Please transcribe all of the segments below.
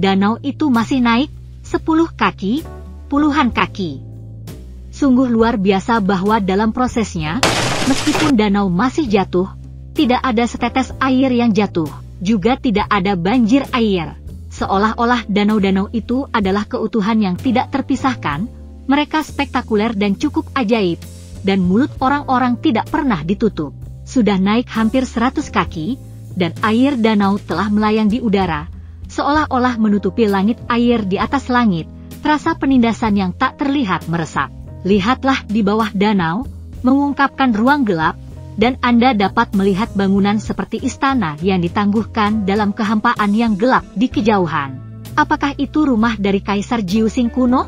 danau itu masih naik, 10 kaki, puluhan kaki. Sungguh luar biasa bahwa dalam prosesnya, meskipun danau masih jatuh, tidak ada setetes air yang jatuh, juga tidak ada banjir air. Seolah-olah danau-danau itu adalah keutuhan yang tidak terpisahkan, mereka spektakuler dan cukup ajaib, dan mulut orang-orang tidak pernah ditutup. Sudah naik hampir 100 kaki, dan air danau telah melayang di udara, seolah-olah menutupi langit air di atas langit, rasa penindasan yang tak terlihat meresap. Lihatlah di bawah danau, mengungkapkan ruang gelap, dan Anda dapat melihat bangunan seperti istana yang ditangguhkan dalam kehampaan yang gelap di kejauhan. Apakah itu rumah dari Kaisar Jiuxing kuno?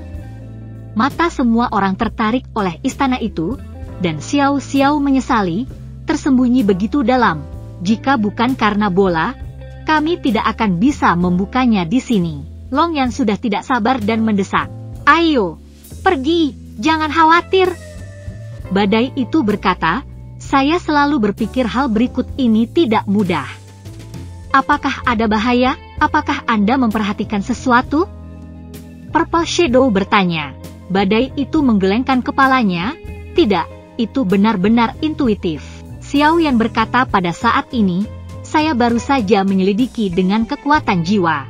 Mata semua orang tertarik oleh istana itu, dan Xiao Xiao menyesali, tersembunyi begitu dalam. Jika bukan karena bola, kami tidak akan bisa membukanya di sini. Long Yan sudah tidak sabar dan mendesak. Ayo, pergi, jangan khawatir. Badai itu berkata, saya selalu berpikir hal berikut ini tidak mudah. Apakah ada bahaya? Apakah Anda memperhatikan sesuatu? Purple Shadow bertanya. Badai itu menggelengkan kepalanya. Tidak, itu benar-benar intuitif. Xiao Yan berkata pada saat ini, saya baru saja menyelidiki dengan kekuatan jiwa.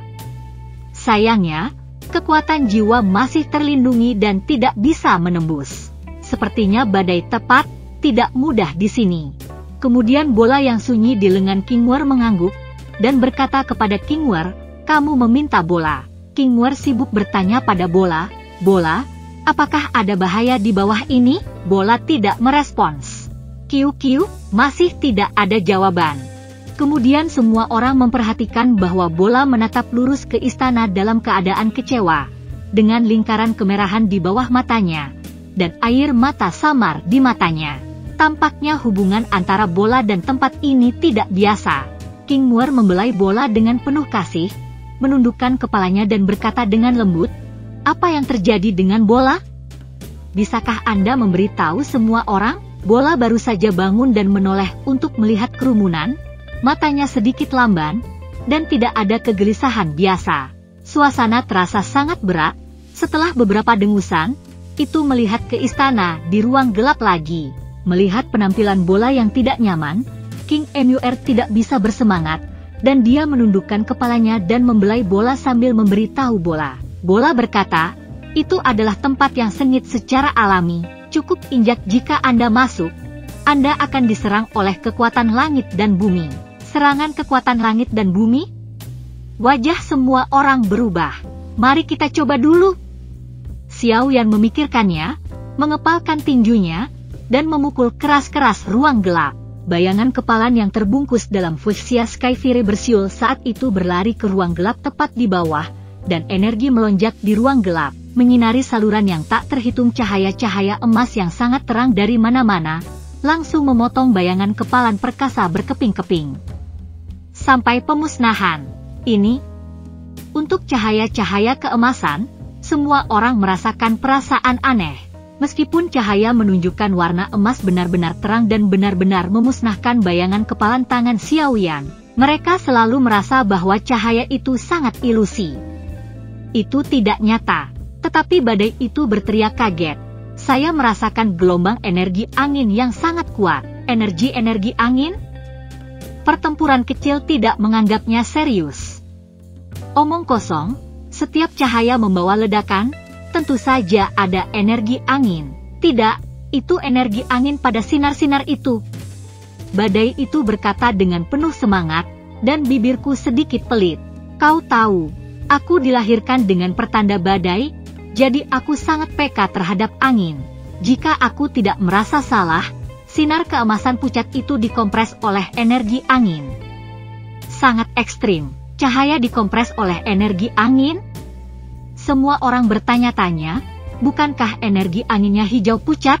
Sayangnya, kekuatan jiwa masih terlindungi dan tidak bisa menembus. Sepertinya badai tepat, tidak mudah di sini. Kemudian bola yang sunyi di lengan Qingwer mengangguk, dan berkata kepada Qingwer, kamu meminta bola. Qingwer sibuk bertanya pada bola, bola, apakah ada bahaya di bawah ini? Bola tidak merespons. Kiu, masih tidak ada jawaban. Kemudian semua orang memperhatikan bahwa bola menatap lurus ke istana dalam keadaan kecewa, dengan lingkaran kemerahan di bawah matanya, dan air mata samar di matanya. Tampaknya hubungan antara bola dan tempat ini tidak biasa. Qingwer membelai bola dengan penuh kasih, menundukkan kepalanya dan berkata dengan lembut, apa yang terjadi dengan bola? Bisakah Anda memberitahu semua orang? Bola baru saja bangun dan menoleh untuk melihat kerumunan, matanya sedikit lamban, dan tidak ada kegelisahan biasa. Suasana terasa sangat berat, setelah beberapa dengusan, itu melihat ke istana di ruang gelap lagi. Melihat penampilan bola yang tidak nyaman, King Mur tidak bisa bersemangat, dan dia menundukkan kepalanya dan membelai bola sambil memberitahu bola. Bola berkata, itu adalah tempat yang sengit secara alami. Cukup injak jika Anda masuk, Anda akan diserang oleh kekuatan langit dan bumi. Serangan kekuatan langit dan bumi? Wajah semua orang berubah. Mari kita coba dulu. Xiao Yan memikirkannya, mengepalkan tinjunya, dan memukul keras-keras ruang gelap. Bayangan kepalan yang terbungkus dalam fuchsia Sky Fury bersiul saat itu berlari ke ruang gelap tepat di bawah, dan energi melonjak di ruang gelap, menyinari saluran yang tak terhitung cahaya-cahaya emas yang sangat terang dari mana-mana, langsung memotong bayangan kepalan perkasa berkeping-keping. Sampai pemusnahan. Ini, untuk cahaya-cahaya keemasan, semua orang merasakan perasaan aneh. Meskipun cahaya menunjukkan warna emas benar-benar terang dan benar-benar memusnahkan bayangan kepalan tangan Xiao Yan, mereka selalu merasa bahwa cahaya itu sangat ilusi. Itu tidak nyata. Tetapi badai itu berteriak kaget. Saya merasakan gelombang energi angin yang sangat kuat. Energi angin? Pertempuran kecil tidak menganggapnya serius. Omong kosong, setiap cahaya membawa ledakan, tentu saja ada energi angin. Tidak, itu energi angin pada sinar-sinar itu. Badai itu berkata dengan penuh semangat, dan bibirku sedikit pelit. Kau tahu, aku dilahirkan dengan pertanda badai, jadi aku sangat peka terhadap angin. Jika aku tidak merasa salah, sinar keemasan pucat itu dikompres oleh energi angin. Sangat ekstrim, cahaya dikompres oleh energi angin? Semua orang bertanya-tanya, bukankah energi anginnya hijau pucat?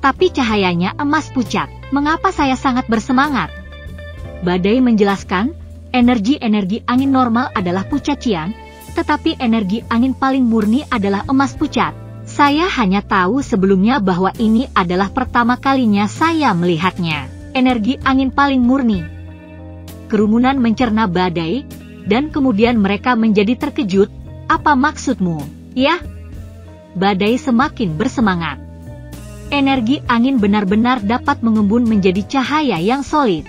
Tapi cahayanya emas pucat, mengapa saya sangat bersemangat? Badai menjelaskan, energi angin normal adalah pucat cian, tetapi energi angin paling murni adalah emas pucat. Saya hanya tahu sebelumnya bahwa ini adalah pertama kalinya saya melihatnya. Energi angin paling murni. Kerumunan mencerna badai, dan kemudian mereka menjadi terkejut. Apa maksudmu? Ya? Badai semakin bersemangat. Energi angin benar-benar dapat mengembun menjadi cahaya yang solid.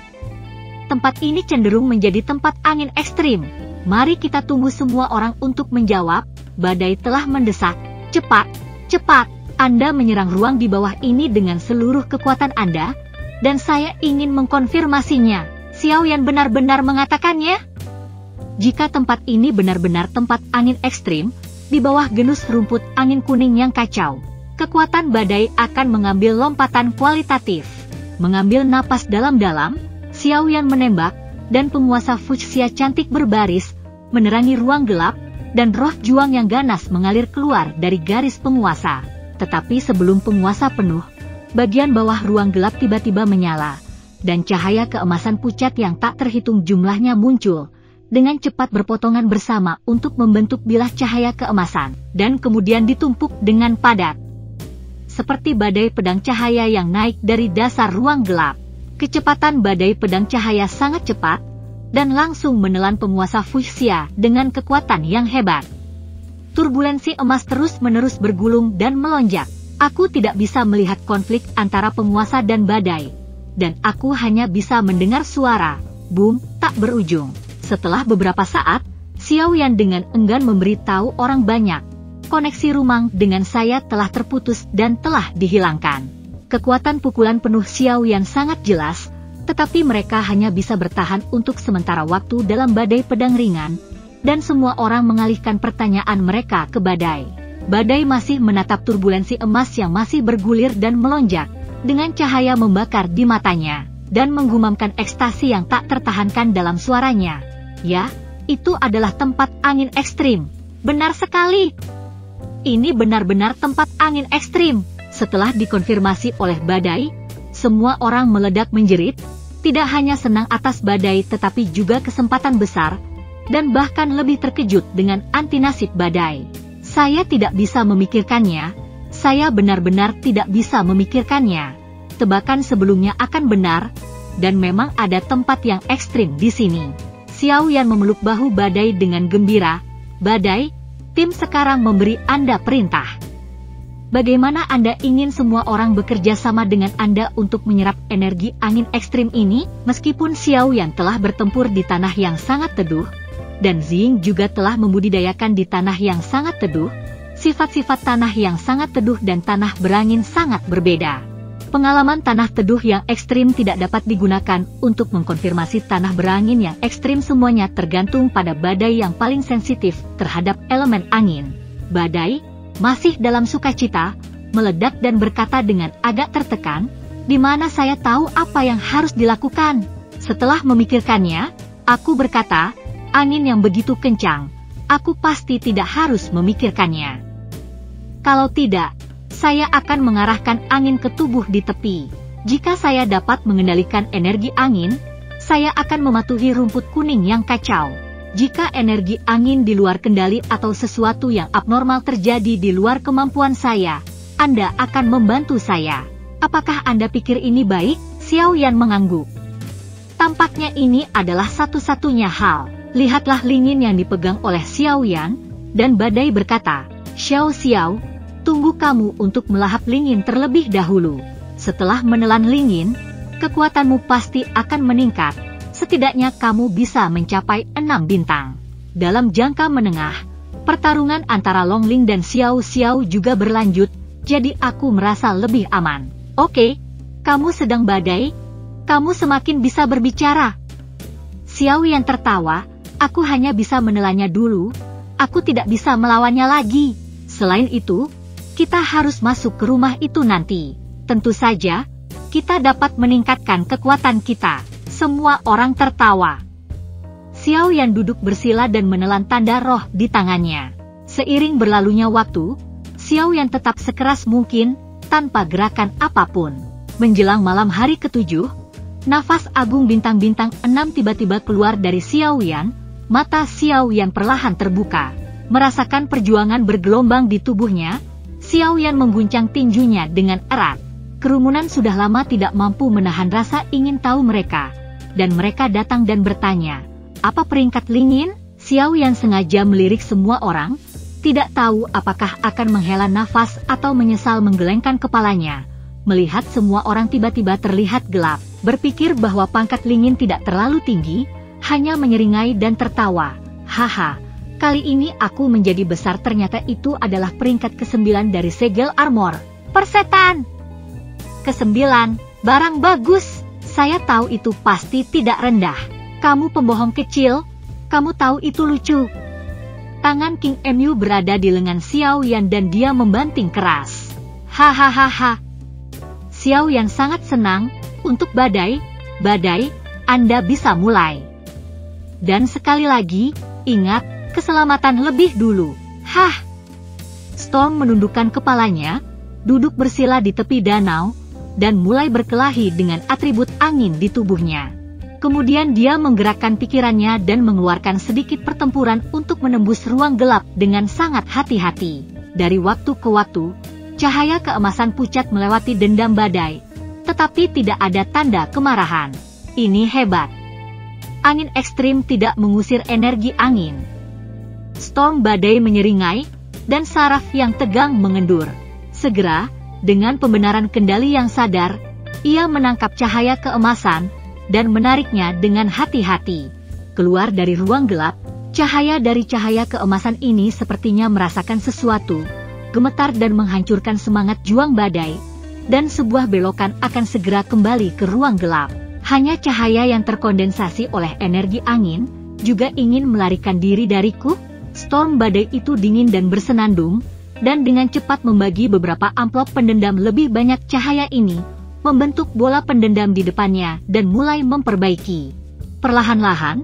Tempat ini cenderung menjadi tempat angin ekstrim. Mari kita tunggu semua orang untuk menjawab. Badai telah mendesak. Cepat, cepat. Anda menyerang ruang di bawah ini dengan seluruh kekuatan Anda, dan saya ingin mengkonfirmasinya. Xiaoyan benar-benar mengatakannya? Jika tempat ini benar-benar tempat angin ekstrim, di bawah genus rumput angin kuning yang kacau, kekuatan badai akan mengambil lompatan kualitatif. Mengambil napas dalam-dalam, Xiaoyan menembak, dan penguasa fuchsia cantik berbaris, menerangi ruang gelap, dan roh juang yang ganas mengalir keluar dari garis penguasa. Tetapi sebelum penguasa penuh, bagian bawah ruang gelap tiba-tiba menyala, dan cahaya keemasan pucat yang tak terhitung jumlahnya muncul, dengan cepat berpotongan bersama untuk membentuk bilah cahaya keemasan, dan kemudian ditumpuk dengan padat. Seperti badai pedang cahaya yang naik dari dasar ruang gelap. Kecepatan badai pedang cahaya sangat cepat, dan langsung menelan penguasa fuchsia dengan kekuatan yang hebat. Turbulensi emas terus-menerus bergulung dan melonjak. Aku tidak bisa melihat konflik antara penguasa dan badai, dan aku hanya bisa mendengar suara boom tak berujung. Setelah beberapa saat, Xiaoyan dengan enggan memberitahu orang banyak. Koneksi rumang dengan saya telah terputus dan telah dihilangkan. Kekuatan pukulan penuh Xiaoyan sangat jelas, tetapi mereka hanya bisa bertahan untuk sementara waktu dalam badai pedang ringan, dan semua orang mengalihkan pertanyaan mereka ke badai. Badai masih menatap turbulensi emas yang masih bergulir dan melonjak, dengan cahaya membakar di matanya, dan menggumamkan ekstasi yang tak tertahankan dalam suaranya. Ya, itu adalah tempat angin ekstrim. Benar sekali. Ini benar-benar tempat angin ekstrim. Setelah dikonfirmasi oleh badai, semua orang meledak menjerit, tidak hanya senang atas badai tetapi juga kesempatan besar, dan bahkan lebih terkejut dengan anti nasib badai. Saya tidak bisa memikirkannya, saya benar-benar tidak bisa memikirkannya. Tebakan sebelumnya akan benar, dan memang ada tempat yang ekstrim di sini. Xiaoyan memeluk bahu badai dengan gembira. Badai, tim sekarang memberi Anda perintah. Bagaimana Anda ingin semua orang bekerja sama dengan Anda untuk menyerap energi angin ekstrim ini? Meskipun Xiaoyan telah bertempur di tanah yang sangat teduh, dan Xing juga telah membudidayakan di tanah yang sangat teduh, sifat-sifat tanah yang sangat teduh dan tanah berangin sangat berbeda. Pengalaman tanah teduh yang ekstrim tidak dapat digunakan untuk mengkonfirmasi tanah berangin yang ekstrim. Semuanya tergantung pada badai yang paling sensitif terhadap elemen angin. Badai, masih dalam sukacita, meledak dan berkata dengan agak tertekan, "Di mana saya tahu apa yang harus dilakukan?" Setelah memikirkannya, aku berkata, "Angin yang begitu kencang, aku pasti tidak harus memikirkannya. Kalau tidak, saya akan mengarahkan angin ke tubuh di tepi. Jika saya dapat mengendalikan energi angin, saya akan mematuhi rumput kuning yang kacau. Jika energi angin di luar kendali atau sesuatu yang abnormal terjadi di luar kemampuan saya, Anda akan membantu saya. Apakah Anda pikir ini baik?" Xiaoyan mengangguk. Tampaknya ini adalah satu-satunya hal. Lihatlah lingin yang dipegang oleh Xiaoyan, dan badai berkata, "Xiao Xiao, tunggu kamu untuk melahap lingin terlebih dahulu. Setelah menelan lingin, kekuatanmu pasti akan meningkat. Setidaknya kamu bisa mencapai 6 bintang. Dalam jangka menengah, pertarungan antara Longling dan Xiao Xiao juga berlanjut, jadi aku merasa lebih aman." "Oke, kamu sedang badai, kamu semakin bisa berbicara." Xiaoyan tertawa, "Aku hanya bisa menelannya dulu, aku tidak bisa melawannya lagi. Selain itu, kita harus masuk ke rumah itu nanti. Tentu saja, kita dapat meningkatkan kekuatan kita." Semua orang tertawa. Xiaoyan duduk bersila dan menelan tanda roh di tangannya. Seiring berlalunya waktu, Xiaoyan tetap sekeras mungkin, tanpa gerakan apapun. Menjelang malam hari ke-7, nafas agung bintang-bintang 6 tiba-tiba keluar dari Xiaoyan. Mata Xiaoyan perlahan terbuka. Merasakan perjuangan bergelombang di tubuhnya, Xiaoyan mengguncang tinjunya dengan erat. Kerumunan sudah lama tidak mampu menahan rasa ingin tahu mereka, dan mereka datang dan bertanya, "Apa peringkat lingin?" Xiao Yan sengaja melirik semua orang, tidak tahu apakah akan menghela nafas atau menyesal menggelengkan kepalanya. Melihat semua orang tiba-tiba terlihat gelap, berpikir bahwa pangkat Lingin tidak terlalu tinggi, hanya menyeringai dan tertawa. Haha, kali ini aku menjadi besar, ternyata itu adalah peringkat ke-9 dari segel armor. Persetan! Ke-9, barang bagus. Saya tahu itu pasti tidak rendah. Kamu pembohong kecil, kamu tahu itu lucu. Tangan King Mu berada di lengan Xiao Yan dan dia membanting keras. Hahaha. Xiao Yan sangat senang. Untuk badai, Anda bisa mulai. Dan sekali lagi, ingat, keselamatan lebih dulu. Hah! Storm menundukkan kepalanya, duduk bersila di tepi danau, dan mulai berkelahi dengan atribut angin di tubuhnya. Kemudian dia menggerakkan pikirannya dan mengeluarkan sedikit pertempuran untuk menembus ruang gelap dengan sangat hati-hati. Dari waktu ke waktu, cahaya keemasan pucat melewati dendam badai, tetapi tidak ada tanda kemarahan. Ini hebat. Angin ekstrim tidak mengusir energi angin. Storm badai menyeringai, dan saraf yang tegang mengendur. Segera, dengan pembenaran kendali yang sadar, ia menangkap cahaya keemasan, dan menariknya dengan hati-hati. Keluar dari ruang gelap, cahaya dari cahaya keemasan ini sepertinya merasakan sesuatu, gemetar dan menghancurkan semangat juang badai, dan sebuah belokan akan segera kembali ke ruang gelap. Hanya cahaya yang terkondensasi oleh energi angin, juga ingin melarikan diri dariku? Storm badai itu dingin dan bersenandung, dan dengan cepat membagi beberapa amplop pendendam lebih banyak cahaya ini, membentuk bola pendendam di depannya dan mulai memperbaiki. Perlahan-lahan,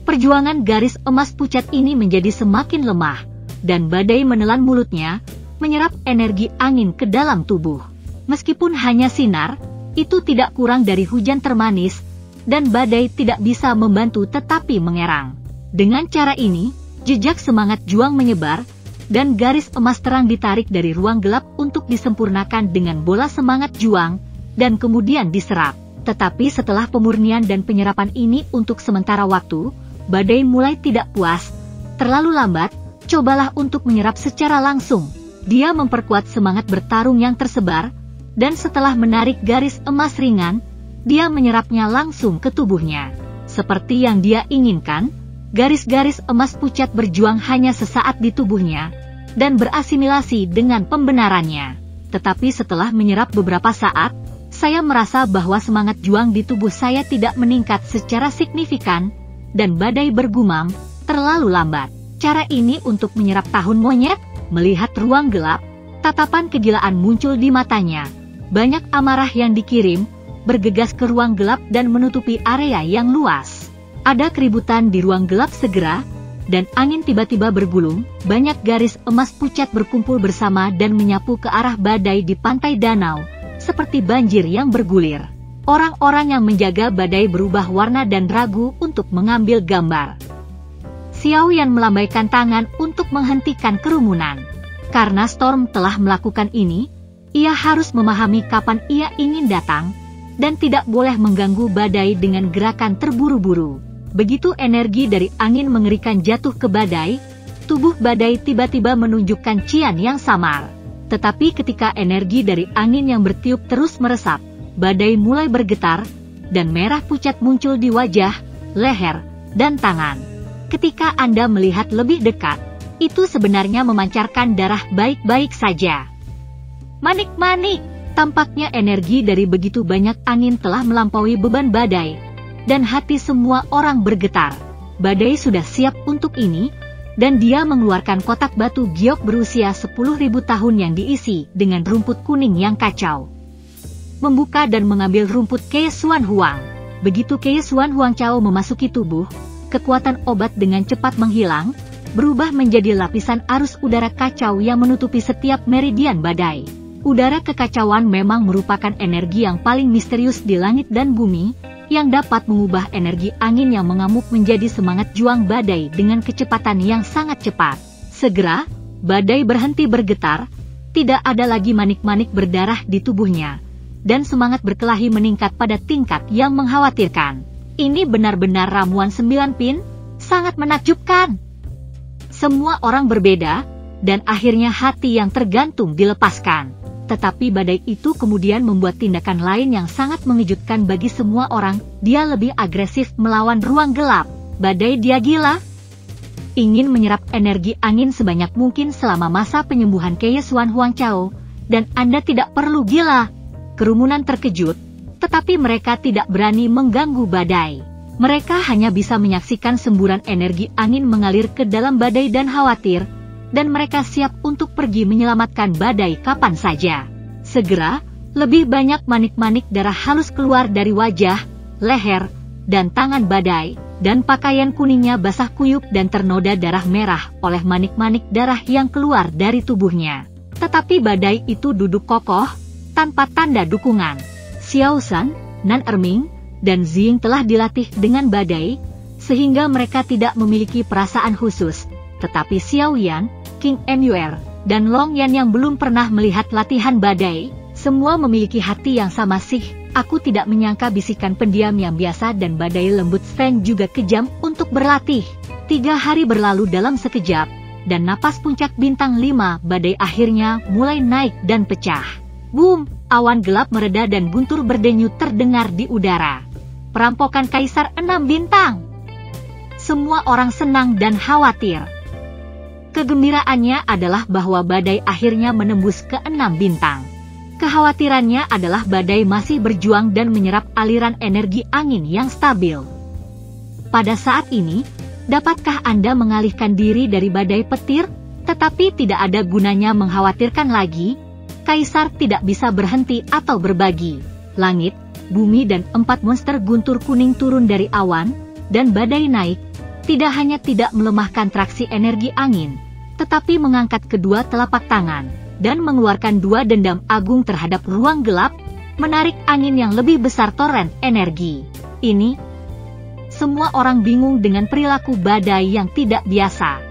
perjuangan garis emas pucat ini menjadi semakin lemah, dan badai menelan mulutnya, menyerap energi angin ke dalam tubuh. Meskipun hanya sinar, itu tidak kurang dari hujan termanis, dan badai tidak bisa membantu tetapi mengerang. Dengan cara ini, jejak semangat juang menyebar, dan garis emas terang ditarik dari ruang gelap untuk disempurnakan dengan bola semangat juang, dan kemudian diserap. Tetapi setelah pemurnian dan penyerapan ini untuk sementara waktu, badai mulai tidak puas. Terlalu lambat, cobalah untuk menyerap secara langsung. Dia memperkuat semangat bertarung yang tersebar, dan setelah menarik garis emas ringan, dia menyerapnya langsung ke tubuhnya. Seperti yang dia inginkan, garis-garis emas pucat berjuang hanya sesaat di tubuhnya, dan berasimilasi dengan pembenarannya. Tetapi setelah menyerap beberapa saat, saya merasa bahwa semangat juang di tubuh saya tidak meningkat secara signifikan, dan badai bergumam, terlalu lambat. Cara ini untuk menyerap tahun monyet? Melihat ruang gelap, tatapan kegilaan muncul di matanya. Banyak amarah yang dikirim, bergegas ke ruang gelap dan menutupi area yang luas. Ada keributan di ruang gelap segera, dan angin tiba-tiba bergulung, banyak garis emas pucat berkumpul bersama dan menyapu ke arah badai di pantai danau, seperti banjir yang bergulir. Orang-orang yang menjaga badai berubah warna dan ragu untuk mengambil gambar. Xiao Yan melambaikan tangan untuk menghentikan kerumunan. Karena Storm telah melakukan ini, ia harus memahami kapan ia ingin datang, dan tidak boleh mengganggu badai dengan gerakan terburu-buru. Begitu energi dari angin mengerikan jatuh ke badai, tubuh badai tiba-tiba menunjukkan cian yang samar. Tetapi ketika energi dari angin yang bertiup terus meresap, badai mulai bergetar, dan merah pucat muncul di wajah, leher, dan tangan. Ketika Anda melihat lebih dekat, itu sebenarnya memancarkan darah baik-baik saja. Manik-manik, tampaknya energi dari begitu banyak angin telah melampaui beban badai, dan hati semua orang bergetar. Badai sudah siap untuk ini, dan dia mengeluarkan kotak batu giok berusia 10.000 tahun yang diisi dengan rumput kuning yang kacau. Membuka dan mengambil rumput Kei Xuan Huang. Begitu Kei Xuan Huang Chao memasuki tubuh, kekuatan obat dengan cepat menghilang, berubah menjadi lapisan arus udara kacau yang menutupi setiap meridian badai. Udara kekacauan memang merupakan energi yang paling misterius di langit dan bumi, yang dapat mengubah energi angin yang mengamuk menjadi semangat juang badai dengan kecepatan yang sangat cepat. Segera, badai berhenti bergetar, tidak ada lagi manik-manik berdarah di tubuhnya, dan semangat berkelahi meningkat pada tingkat yang mengkhawatirkan. Ini benar-benar ramuan 9 pin, sangat menakjubkan. Semua orang berbeda, dan akhirnya hati yang tergantung dilepaskan. Tetapi badai itu kemudian membuat tindakan lain yang sangat mengejutkan bagi semua orang. Dia lebih agresif melawan ruang gelap. Badai dia gila. Ingin menyerap energi angin sebanyak mungkin selama masa penyembuhan Keyesuan Huangchao, dan Anda tidak perlu gila. Kerumunan terkejut, tetapi mereka tidak berani mengganggu badai. Mereka hanya bisa menyaksikan semburan energi angin mengalir ke dalam badai dan khawatir, dan mereka siap untuk pergi menyelamatkan badai kapan saja. Segera, lebih banyak manik-manik darah halus keluar dari wajah, leher, dan tangan badai, dan pakaian kuningnya basah kuyup dan ternoda darah merah oleh manik-manik darah yang keluar dari tubuhnya. Tetapi badai itu duduk kokoh, tanpa tanda dukungan. Xiao Zhan, Nan Erming, dan Ziying telah dilatih dengan badai, sehingga mereka tidak memiliki perasaan khusus. Tetapi Xiao Yan, King Nyuer, dan Long Yan yang belum pernah melihat latihan badai, semua memiliki hati yang sama sih. Aku tidak menyangka bisikan pendiam yang biasa dan badai lembut Sven juga kejam untuk berlatih. 3 hari berlalu dalam sekejap, dan napas puncak bintang 5 badai akhirnya mulai naik dan pecah. Boom! Awan gelap mereda dan guntur berdenyut terdengar di udara. Perampokan Kaisar 6 bintang. Semua orang senang dan khawatir. Kegembiraannya adalah bahwa badai akhirnya menembus ke 6 bintang. Kekhawatirannya adalah badai masih berjuang dan menyerap aliran energi angin yang stabil. Pada saat ini, dapatkah Anda mengalihkan diri dari badai petir? Tetapi tidak ada gunanya mengkhawatirkan lagi. Kaisar tidak bisa berhenti atau berbagi. Langit, bumi dan 4 monster guntur kuning turun dari awan, dan badai naik, tidak hanya tidak melemahkan traksi energi angin, tetapi mengangkat kedua telapak tangan, dan mengeluarkan 2 dendam agung terhadap ruang gelap, menarik angin yang lebih besar toren energi. Ini, semua orang bingung dengan perilaku badai yang tidak biasa.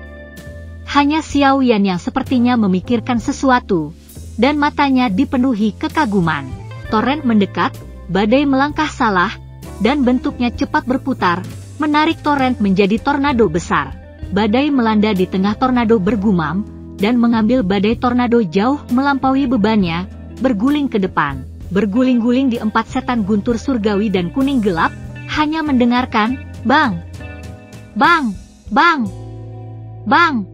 Hanya Xiao Yan yang sepertinya memikirkan sesuatu, dan matanya dipenuhi kekaguman. Toren mendekat, badai melangkah salah, dan bentuknya cepat berputar, menarik toren menjadi tornado besar. Badai melanda di tengah tornado bergumam, dan mengambil badai tornado jauh melampaui bebannya, berguling ke depan. Berguling-guling di 4 setan guntur surgawi dan kuning gelap, hanya mendengarkan, bang, bang, bang, bang.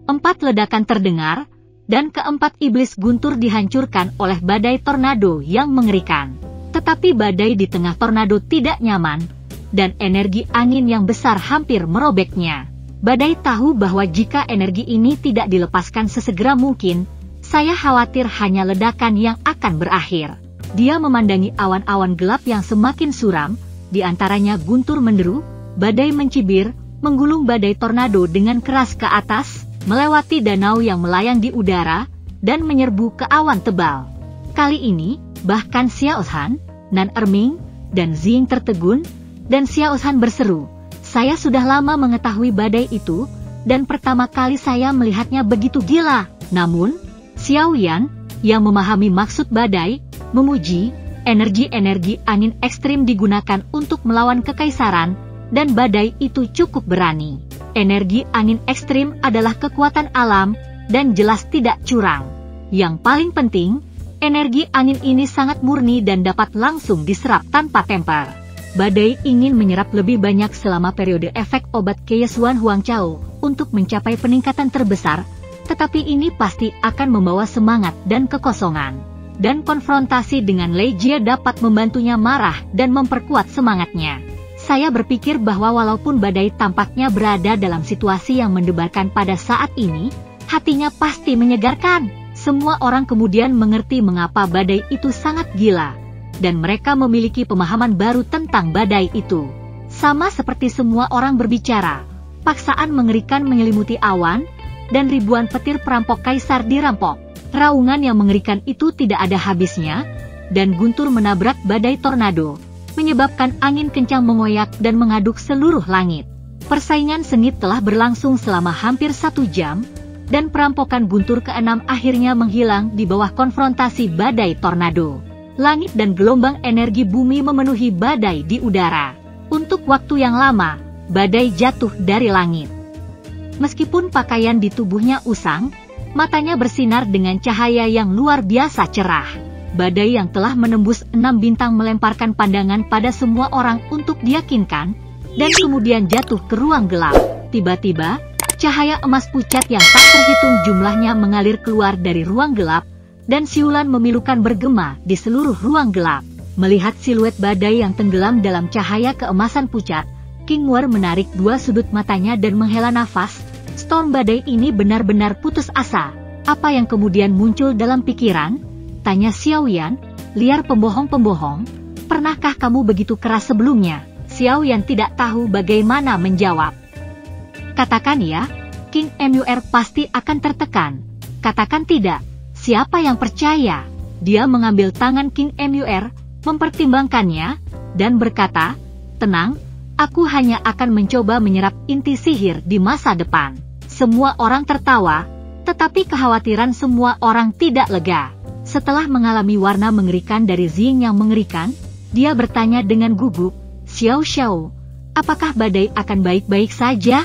4 ledakan terdengar, dan ke-4 iblis guntur dihancurkan oleh badai tornado yang mengerikan. Tetapi badai di tengah tornado tidak nyaman, dan energi angin yang besar hampir merobeknya. Badai tahu bahwa jika energi ini tidak dilepaskan sesegera mungkin, saya khawatir hanya ledakan yang akan berakhir. Dia memandangi awan-awan gelap yang semakin suram, di antaranya guntur menderu, badai mencibir, menggulung badai tornado dengan keras ke atas, melewati danau yang melayang di udara, dan menyerbu ke awan tebal. Kali ini, bahkan Xiao Zhan, Nan Erming, dan Ziying tertegun, dan Xiao Zhan berseru, "Saya sudah lama mengetahui badai itu, dan pertama kali saya melihatnya begitu gila." Namun, Xiao Yan, yang memahami maksud badai, memuji, energi-energi angin ekstrim digunakan untuk melawan kekaisaran, dan badai itu cukup berani. Energi angin ekstrim adalah kekuatan alam, dan jelas tidak curang. Yang paling penting, energi angin ini sangat murni dan dapat langsung diserap tanpa temper. Badai ingin menyerap lebih banyak selama periode efek obat Keyesuan Huangchao untuk mencapai peningkatan terbesar, tetapi ini pasti akan membawa semangat dan kekosongan. Dan konfrontasi dengan Lei Jie dapat membantunya marah dan memperkuat semangatnya. Saya berpikir bahwa walaupun badai tampaknya berada dalam situasi yang mendebarkan pada saat ini, hatinya pasti menyegarkan. Semua orang kemudian mengerti mengapa badai itu sangat gila, dan mereka memiliki pemahaman baru tentang badai itu. Sama seperti semua orang berbicara, paksaan mengerikan menyelimuti awan, dan ribuan petir perampok kaisar dirampok. Raungan yang mengerikan itu tidak ada habisnya, dan guntur menabrak badai tornado, menyebabkan angin kencang mengoyak dan mengaduk seluruh langit. Persaingan sengit telah berlangsung selama hampir 1 jam, dan perampokan guntur ke-6 akhirnya menghilang di bawah konfrontasi badai tornado. Langit dan gelombang energi bumi memenuhi badai di udara. Untuk waktu yang lama, badai jatuh dari langit. Meskipun pakaian di tubuhnya usang, matanya bersinar dengan cahaya yang luar biasa cerah. Badai yang telah menembus 6 bintang melemparkan pandangan pada semua orang untuk diyakinkan, dan kemudian jatuh ke ruang gelap. Tiba-tiba, cahaya emas pucat yang tak terhitung jumlahnya mengalir keluar dari ruang gelap, dan siulan memilukan bergema di seluruh ruang gelap. Melihat siluet badai yang tenggelam dalam cahaya keemasan pucat, King War menarik 2 sudut matanya dan menghela nafas. Storm badai ini benar-benar putus asa. Apa yang kemudian muncul dalam pikiran? Tanya Xiao Yan, liar pembohong-pembohong. Pernahkah kamu begitu keras sebelumnya? Xiao Yan tidak tahu bagaimana menjawab. Katakan ya, King Mur pasti akan tertekan. Katakan tidak. Siapa yang percaya? Dia mengambil tangan King Mur, mempertimbangkannya, dan berkata, tenang, aku hanya akan mencoba menyerap inti sihir di masa depan. Semua orang tertawa, tetapi kekhawatiran semua orang tidak lega. Setelah mengalami warna mengerikan dari Xing yang mengerikan, dia bertanya dengan gugup, Xiao Xiao, apakah badai akan baik-baik saja?